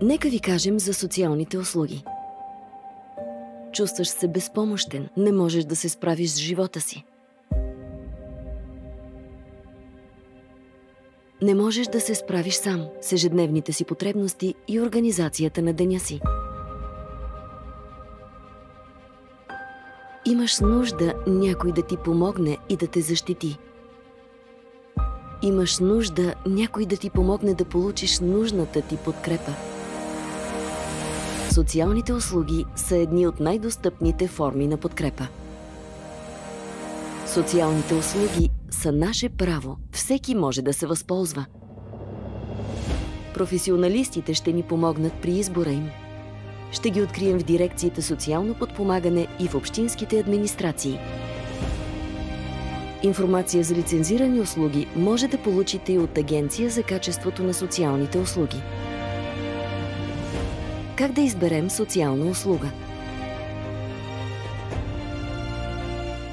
Нека ви кажем за социалните услуги. Чувстваш се безпомощен, не можеш да се справиш с живота си. Не можеш да се справиш сам с ежедневните си потребности и организацията на деня си. Имаш нужда някой да ти помогне и да те защити. Имаш нужда някой да ти помогне да получиш нужната ти подкрепа. Социалните услуги са едни от най-достъпните форми на подкрепа. Социалните услуги са наше право. Всеки може да се възползва. Професионалистите ще ни помогнат при избора им. Ще ги открием в дирекциите социално подпомагане и в общинските администрации. Информация за лицензирани услуги може да получите и от Агенция за качеството на социалните услуги. Как да изберем социална услуга?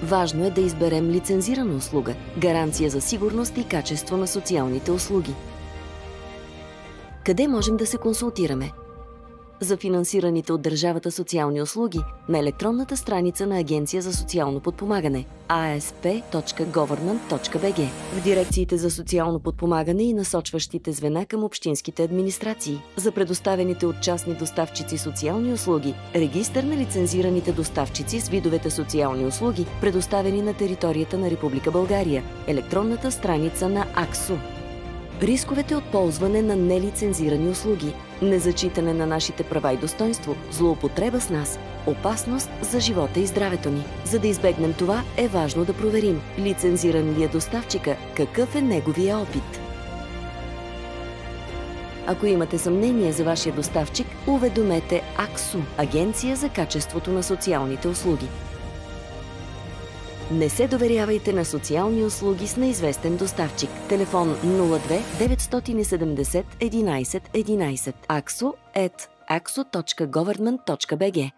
Важно е да изберем лицензирана услуга, гаранция за сигурност и качество на социалните услуги. Къде можем да се консултираме? За финансираните от държавата социални услуги на електронната страница на Агенция за социално подпомагане asp.government.bg, в дирекциите за социално подпомагане и насочващите звена към общинските администрации, за предоставените от частни доставчици социални услуги, регистър на лицензираните доставчици с видовете социални услуги, предоставени на територията на Република България, електронната страница на АКСУ. Рисковете от ползване на нелицензирани услуги, незачитане на нашите права и достоинство, злоупотреба с нас, опасност за живота и здравето ни. За да избегнем това, е важно да проверим лицензиран ли е доставчика, какъв е неговия опит. Ако имате съмнение за вашия доставчик, уведомете АКСУ, Агенция за качеството на социалните услуги. Не се доверявайте на социални услуги с неизвестен доставчик. Телефон 02 970 11 11 aksu@aksu.government.bg